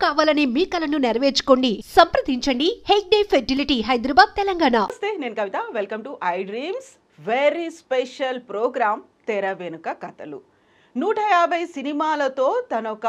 కావాలనే మీ కలను నెరవేర్చుకోండి. సంప్రదించండి హెగ్డే ఫెర్టిలిటీ, హైదరాబాద్, తెలంగాణ. నమస్తే, నేను Kavitha. Welcome to I Dreams. Very special programme తెర వెనుక కథలు. 150 సినిమాలతో తనొక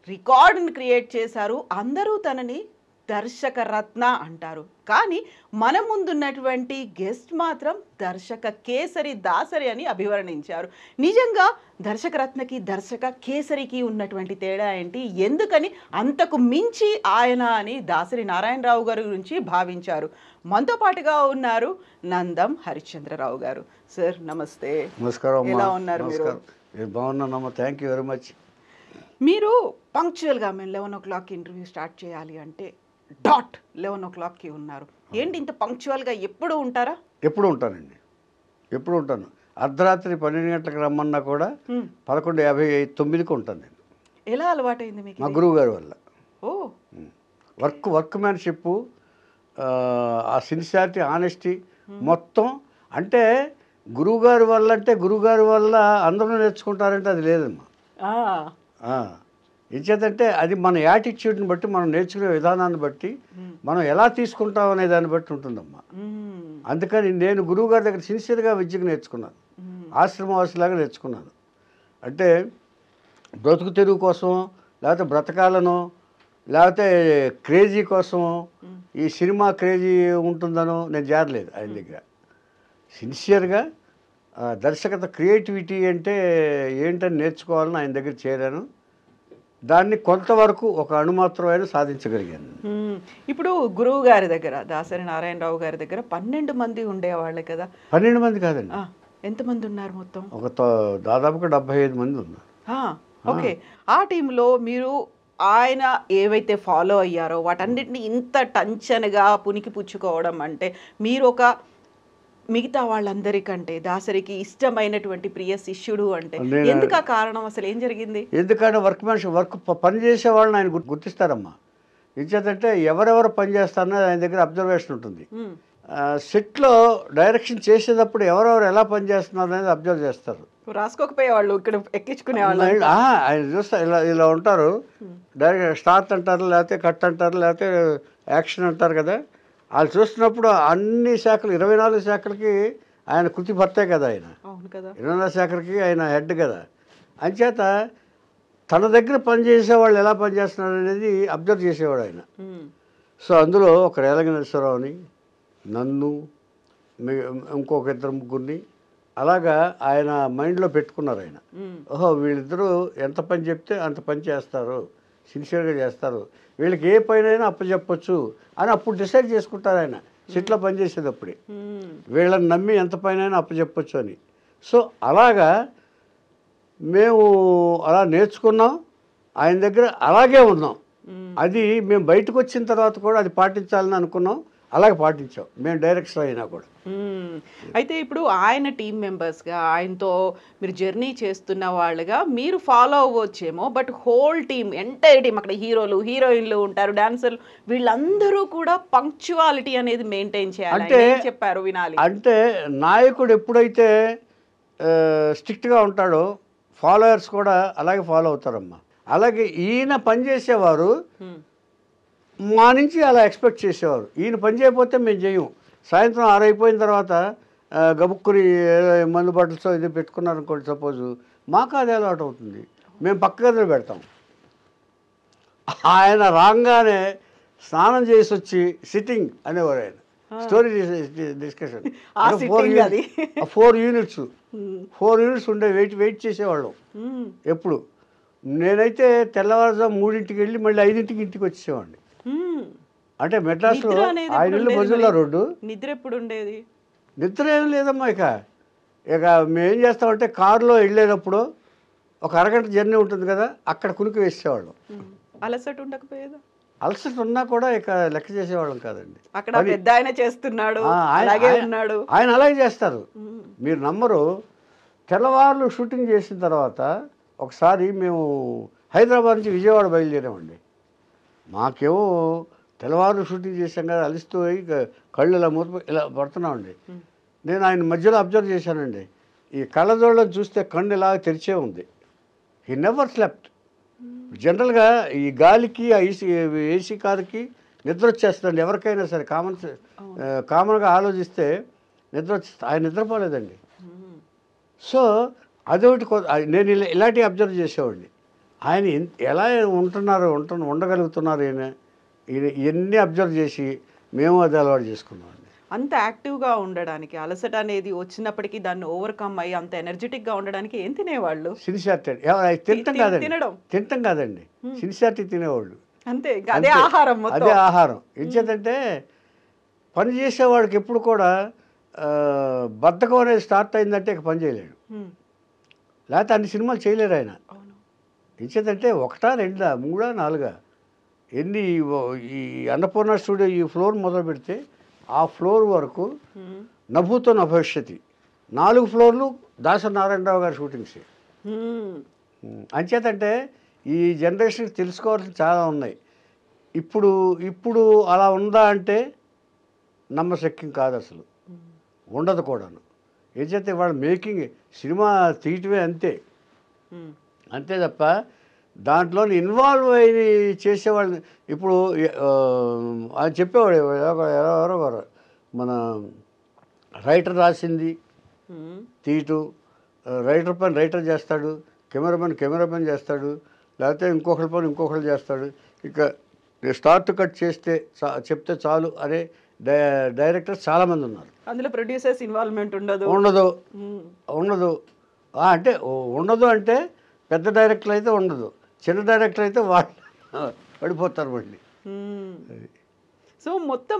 రికార్డుని క్రియేట్ చేశారు. అందరూ తనని దర్శక రత్న అంటారు. కానీ మన ముందున్నటువంటి గెస్ట్ మాత్రం దర్శక కేసరి దాసరి అని అభివర్ణించారు. నిజంగా దర్శక రత్నకి దర్శక కేసరికి ఉన్నటువంటి తేడా ఏంటి, ఎందుకని అంతకు మించి ఆయన అని దాసరి నారాయణరావు గారి గురించి భావించారు. మనతో పాటుగా ఉన్నారు నందం హరిశ్చంద్రరావు గారు. సార్ నమస్తే. నమస్కారం. ఎలా ఉన్నారు మీరు? బాగున్నానమ్మా, థ్యాంక్ యూ వెరీ మచ్. మీరు పంక్చువల్గా మేము 11 o'clock ఇంటర్వ్యూ స్టార్ట్ చేయాలి అంటే డాట్ 11 o'clockకి ఉన్నారు. ఏంటి ఇంత పంక్చువల్గా ఎప్పుడు ఉంటారా? ఎప్పుడు ఉంటానండి, ఎప్పుడు ఉంటాను. అర్ధరాత్రి 12 గంటలకు రమ్మన్నా కూడా 11:59కి ఉంటాను నేను. ఎలా అలవాటైంది మీకు? మా గురువు గారి వల్ల. ఓ, వర్క్ మ్యాన్షిప్, ఆ సిన్సియారిటీ, ఆనెస్టీ మొత్తం. అంటే గురువుగారి వల్ల, అంటే గురువుగారి వల్ల అందరూ నేర్చుకుంటారంటే అది లేదమ్మా. ఎంచేతంటే అది మన యాటిట్యూడ్ని బట్టి, మనం నేర్చుకునే విధానాన్ని బట్టి, మనం ఎలా తీసుకుంటాం అనే దాన్ని బట్టి ఉంటుందమ్మా. అందుకని నేను గురువుగారి దగ్గర సిన్సియర్గా విద్యకు నేర్చుకున్నాను, ఆశ్రమవాసిలాగా నేర్చుకున్నాను. అంటే బ్రతుకు తెరువు కోసం, లేకపోతే బ్రతకాలను, లేకపోతే క్రేజీ కోసం, ఈ సినిమా క్రేజీ ఉంటుందనో నేను చేరలేదు ఆయన దగ్గర. సిన్సియర్గా దర్శకత, క్రియేటివిటీ అంటే ఏంటని నేర్చుకోవాలని ఆయన దగ్గర చేరాను. దాన్ని కొంతవరకు ఒక అణుమాత్రమైన సాధించగలిగాను. ఇప్పుడు గురువు గారి దగ్గర, దాసరి నారాయణరావు గారి దగ్గర 12 మంది ఉండేవాళ్ళే కదా? 12 మంది కాదండి. ఎంతమంది ఉన్నారు మొత్తం? దాదాపుగా 75 మంది ఉన్నారు. ఓకే. ఆ టీంలో మీరు ఆయన ఏవైతే ఫాలో అయ్యారో వాటన్నిటిని ఇంత టంచనగా పునికి పుచ్చుకోవడం అంటే, మీరు ఒక మిగతా వాళ్ళందరికంటే దాసరికి ఇష్టమైనటువంటి ప్రియ శిష్యుడు అంటే ఎందుకు? ఆ కారణం అసలు ఏం జరిగింది? ఎందుకంటే వర్క్ పని చేసే వాళ్ళని ఆయన గుర్తిస్తారమ్మా. ఇచ్చేదంటే ఎవరెవరు పని చేస్తారనేది ఆయన దగ్గర అబ్జర్వేషన్ ఉంటుంది. సెట్లో డైరెక్షన్ చేసేటప్పుడు ఎవరెవరు ఎలా పని చేస్తున్నారు అనేది అబ్జర్వ్ చేస్తారు. రాసుకోకపోయేవాళ్ళు, ఇక్కడ ఎక్కించుకునేవాళ్ళు. ఆయన చూస్తా ఇలా ఉంటారు. డైరెక్ట్ స్టార్ట్ అంటారు, లేకపోతే కట్ అంటారు, లేకపోతే యాక్షన్ అంటారు కదా. వాళ్ళు చూస్తున్నప్పుడు అన్ని శాఖలు, 24 శాఖలకి ఆయన కృతి భర్తే కదా. ఆయన 24 శాఖలకి ఆయన హెడ్ కదా. అంచేత తన దగ్గర పనిచేసే వాళ్ళు ఎలా పనిచేస్తున్నారు అనేది అబ్జర్వ్ చేసేవాడు ఆయన. సో అందులో ఒక రేలంగి నరసింహరావుని, నన్ను, ఇంకొక 2-3 అలాగా ఆయన మైండ్లో పెట్టుకున్నారు ఆయన. ఓహో, వీళ్ళిద్దరూ ఎంత పని చెప్తే అంత పని చేస్తారు, సిన్సియర్గా చేస్తారు, వీళ్ళకి ఏ పైనైనా అప్పచెప్పొచ్చు అని అప్పుడు డిసైడ్ చేసుకుంటారు ఆయన. సిట్లో పనిచేసేటప్పుడే వీళ్ళని నమ్మి ఎంత పైనైనా అప్పచెప్పొచ్చు అని. సో అలాగా మేము అలా నేర్చుకున్నాం, ఆయన దగ్గర అలాగే ఉన్నాం. అది మేము బయటకు వచ్చిన తర్వాత కూడా అది పాటించాలని అనుకున్నాం, అలాగే పాటించాం మేము డైరెక్టర్ అయినా కూడా. అయితే ఇప్పుడు ఆయన టీం మెంబర్స్గా, ఆయనతో మీరు జర్నీ చేస్తున్న వాళ్ళుగా మీరు ఫాలో అవ్వచ్చేమో, but whole team, entire team, అక్కడ హీరోలు, హీరోయిన్లు ఉంటారు, డాన్సర్లు, వీళ్ళందరూ కూడా పంక్చువాలిటీ అనేది మెయింటైన్ చేయాలి అంటే చెప్పారు, వినాలి. అంటే నాయకుడు ఎప్పుడైతే స్ట్రిక్ట్గా ఉంటాడో ఫాలోయర్స్ కూడా అలాగే ఫాలో అవుతారమ్మా. అలాగే ఈయన పనిచేసేవారు మా నుంచి అలా ఎక్స్పెక్ట్ చేసేవారు. ఈయన పని చేయకపోతే మేము చేయం. సాయంత్రం 6 అయిపోయిన తర్వాత గబుక్కుని మందు బాటిల్స్ ఇది పెట్టుకున్నారు అనుకోండి, సపోజు, మాకు అది అలవాటు అవుతుంది, మేము పక్క గదిలో పెడతాం. ఆయన రాగానే స్నానం చేసి వచ్చి సిట్టింగ్ అనేవారు ఆయన. స్టోరీ డిస్కషన్ 4 యూనిట్స్ ఉండే వెయిట్ చేసేవాళ్ళం ఎప్పుడు. నేనైతే తెల్లవారుజాము 3ంటికి వెళ్ళి మళ్ళీ 5ంటికి ఇంటికి వచ్చేవాడిని. అంటే మెడ్రాస్లో ఆయన ఇల్లు బజుల్లా రోడ్డు. నిద్ర ఎప్పుడు ఉండేది? నిద్ర ఏం లేదమ్మా. ఇక మేమేం చేస్తామంటే కారులో వెళ్ళేటప్పుడు ఒక అరగంట జర్నీ ఉంటుంది కదా, అక్కడ కునికి వేసేవాళ్ళం. అలసట ఉండకపోయేదా? అలసట ఉన్నా కూడా ఇక లెక్క చేసేవాళ్ళం కాదండి. అక్కడ పెద్ద ఆయన చేస్తున్నాడు, ఆయన అలాగే చేస్తారు. మీరు నమ్మరు, తెల్లవారులు షూటింగ్ చేసిన తర్వాత ఒకసారి మేము హైదరాబాద్ నుంచి విజయవాడ బయలుదేరామండి. మాకేమో తెల్లవారు షూటింగ్ చేసాం కదా, అలిసిపోయి కళ్ళు ఇలా ఇలా పడుతున్నామండి. నేను ఆయన మధ్యలో అబ్జర్వ్ చేశానండి. ఈ కళ్ళజోళ్ళని చూస్తే కన్ను ఇలా తెరిచే ఉంది. He never slept. జనరల్గా ఈ గాలికి ఆ ఏసీ కారుకి నిద్ర వచ్చేస్తుందండి ఎవరికైనా సరే. కామన్గా ఆలోచిస్తే నిద్ర వచ్చేస్తుంది. ఆయన నిద్రపోలేదండి. సో అదొకటి నేను ఇలాంటివి అబ్జర్వ్ చేసేవాడిని. ఆయన ఎలా ఉండగలుగుతున్నారు ఈయన ఇవన్నీ అబ్జర్వ్ చేసి మేము అది అలవాటు చేసుకున్నామండి. అంత యాక్టివ్గా ఉండడానికి, అలసట అనేది వచ్చినప్పటికీ దాన్ని ఓవర్కమ్ అయ్యి అంత ఎనర్జెటిక్గా ఉండడానికి ఏం తినేవాళ్ళు? సిన్సియారిటీ తింటాం కాదండి సిన్సియారిటీ తినేవాళ్ళు. అంతే, అదే ఆహారం. అదే ఆహారం. ఎంచేతంటే పని చేసేవాడికి ఎప్పుడు కూడా బద్ధకం అనేది స్టార్ట్ అయిందంటే ఇక పని చేయలేడు. లేకపోతే అన్ని సినిమాలు చేయలేరు ఆయన. ఎంచేతంటే 1, 2, 3, 4 ఎన్ని ఈ అన్నపూర్ణ స్టూడియో ఈ ఫ్లోర్ మొదలు పెడితే ఆ ఫ్లోర్ వరకు నభూతో నభవిష్యతి 4 ఫ్లోర్లు దాసరి నారాయణరావు గారి షూటింగ్స్. అంచేతంటే ఈ జనరేషన్కి తెలుసుకోవాల్సిన చాలా ఉన్నాయి. ఇప్పుడు అలా ఉందా అంటే నమ్మశక్యం కాదు, అసలు ఉండదు కూడాను. ఏం చేస్తే వాళ్ళు మేకింగ్ సినిమా తీయటమే అంతే తప్ప దాంట్లో ఇన్వాల్వ్ అయ్యి చేసేవాళ్ళు. ఇప్పుడు ఆయన చెప్పేవాడు ఎవరో మన రైటర్ రాసింది తీయటం, రైటర్ పని రైటర్ చేస్తాడు, కెమెరామెన్ చేస్తాడు, లేకపోతే ఇంకొకరి పని ఇంకొకరు చేస్తాడు. ఇక స్టార్ట్ కట్ చేస్తే చెప్తే చాలు అనే డైరెక్టర్స్ చాలామంది ఉన్నారు. అందులో ప్రొడ్యూసర్స్ ఇన్వాల్వ్మెంట్ ఉండదు. అంటే ఉండదు అంటే పెద్ద డైరెక్టర్ అయితే ఉండదు, చిన్న డైరెక్టర్ అయితే వాళ్ళు పడిపోతారు మళ్ళీ. సో మొత్తం